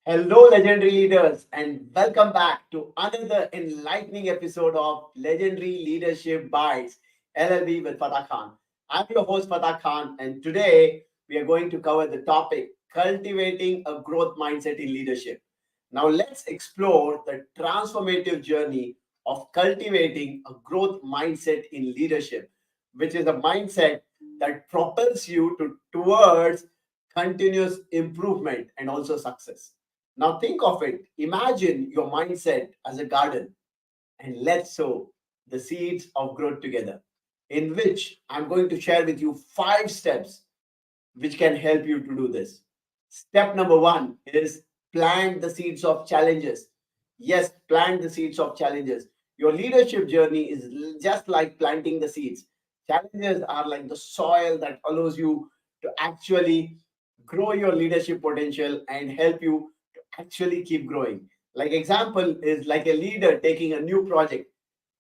Hello, legendary leaders, and welcome back to another enlightening episode of Legendary Leadership Bites LLB with Fatah Khan. I'm your host, Fatah Khan, and today we are going to cover the topic cultivating a growth mindset in leadership. Now, let's explore the transformative journey of cultivating a growth mindset in leadership, which is a mindset that propels you towards continuous improvement and also success. Now think of it. Imagine your mindset as a garden and let's sow the seeds of growth together, in which I'm going to share with you 5 steps which can help you to do this. Step number one is plant the seeds of challenges. Yes, plant the seeds of challenges. Your leadership journey is just like planting the seeds. Challenges are like the soil that allows you to actually grow your leadership potential and help you to actually keep growing. Like example is like a leader taking a new project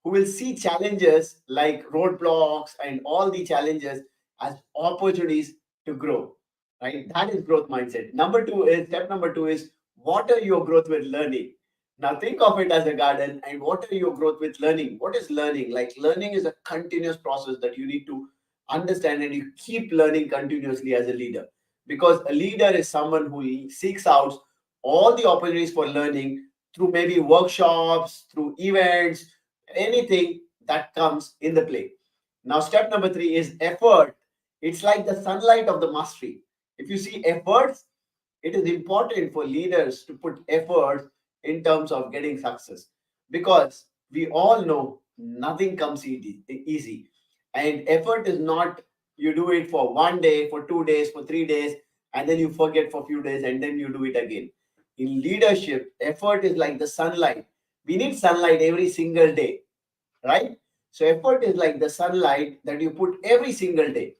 who will see challenges like roadblocks and all the challenges as opportunities to grow, right? That is growth mindset. Step number two is water your growth with learning. Now think of it as a garden and water your growth with learning. What is learning? Like learning is a continuous process that you need to understand and you keep learning continuously as a leader. Because a leader is someone who seeks out all the opportunities for learning through maybe workshops, through events, anything that comes in the play. Now, step number three is effort. It's like the sunlight of the mastery. If you see efforts, it is important for leaders to put effort in terms of getting success because we all know nothing comes easy. And effort is not you do it for 1 day, for 2 days, for 3 days, and then you forget for a few days and then you do it again. In leadership, effort is like the sunlight. We need sunlight every single day, right? So effort is like the sunlight that you put every single day.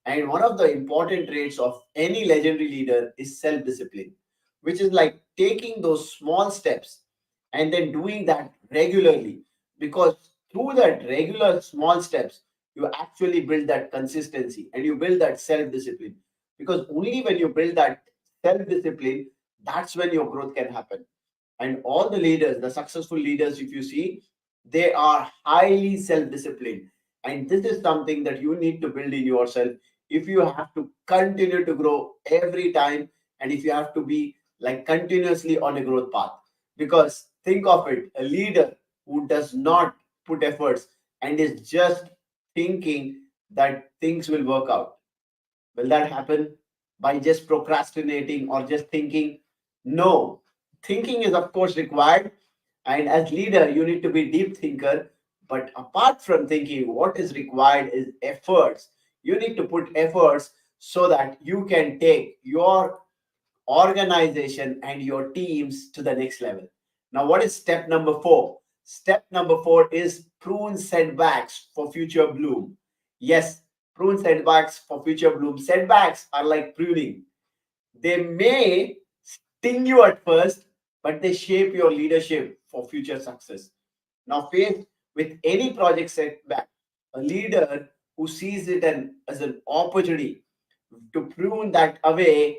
And one of the important traits of any legendary leader is self discipline, which is like taking those small steps and then doing that regularly. Because through that regular small steps, you actually build that consistency and you build that self discipline. Because only when you build that self discipline, that's when your growth can happen. And all the leaders, the successful leaders, if you see, they are highly self-disciplined. And this is something that you need to build in yourself if you have to continue to grow every time and if you have to be like continuously on a growth path. Because think of it, a leader who does not put efforts and is just thinking that things will work out. Will that happen by just procrastinating or just thinking? No. Thinking is, of course, required. And as leader, you need to be deep thinker. But apart from thinking, what is required is efforts. You need to put efforts so that you can take your organization and your teams to the next level. Now, what is step number four? Step number four is prune setbacks for future bloom. Yes, prune setbacks for future bloom. Setbacks are like pruning. They may sting you at first, but they shape your leadership for future success. Now, faced with any project setback, a leader who sees it as an opportunity to prune that away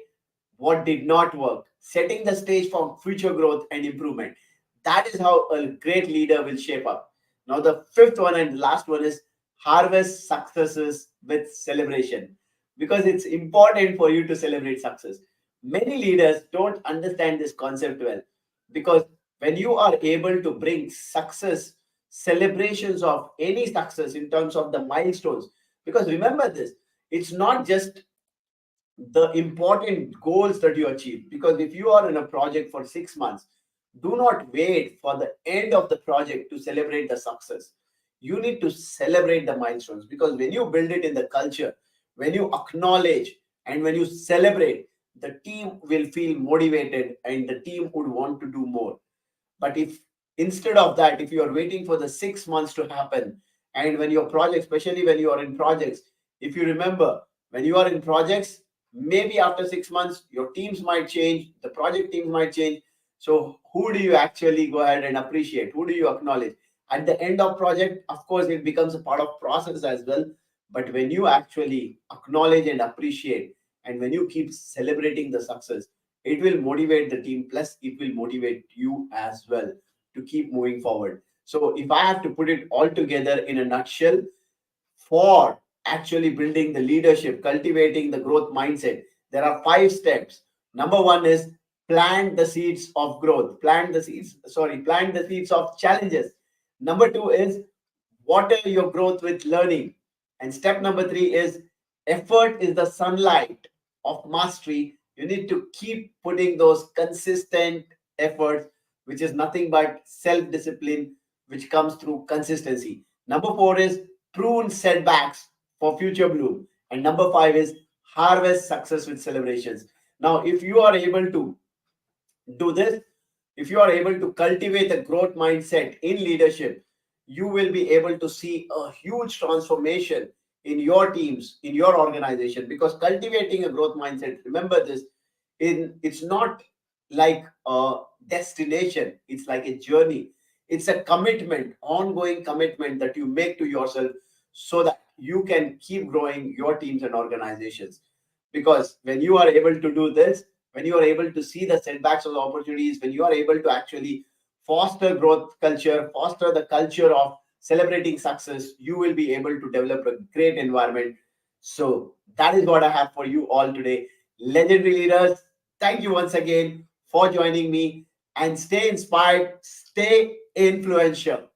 what did not work, setting the stage for future growth and improvement. That is how a great leader will shape up. Now, the fifth one and last one is harvest successes with celebration because it's important for you to celebrate success. Many leaders don't understand this concept well because when you are able to bring success, celebrations of any success in terms of the milestones, because remember this, it's not just the important goals that you achieve. Because if you are in a project for 6 months, do not wait for the end of the project to celebrate the success. You need to celebrate the milestones because when you build it in the culture, when you acknowledge and when you celebrate, the team will feel motivated and the team would want to do more. But if instead of that, if you are waiting for the 6 months to happen, and when your project, especially when you are in projects, if you remember, when you are in projects, maybe after 6 months, your teams might change, the project teams might change. So who do you actually go ahead and appreciate? Who do you acknowledge? At the end of project, of course, it becomes a part of process as well. But when you actually acknowledge and appreciate, and when you keep celebrating the success, It will motivate the team, plus it will motivate you as well to keep moving forward. So if I have to put it all together in a nutshell, for actually building the leadership, cultivating the growth mindset, there are 5 steps. Number one is plant the seeds of growth, plant the seeds of challenges. Number two is water your growth with learning. And step number three is effort is the sunlight of mastery. You need to keep putting those consistent efforts, which is nothing but self discipline, which comes through consistency. Number four is prune setbacks for future bloom. And number five is harvest success with celebrations. Now, if you are able to do this, if you are able to cultivate a growth mindset in leadership, you will be able to see a huge transformation in your teams, in your organization. Because cultivating a growth mindset, remember this, it's not like a destination, it's like a journey. It's a commitment, ongoing commitment that you make to yourself, so that you can keep growing your teams and organizations. Because when you are able to do this, when you are able to see the setbacks or the opportunities, when you are able to actually foster growth culture, foster the culture of celebrating success, you will be able to develop a great environment. So that is what I have for you all today. Legendary leaders, thank you once again for joining me, and stay inspired, stay influential.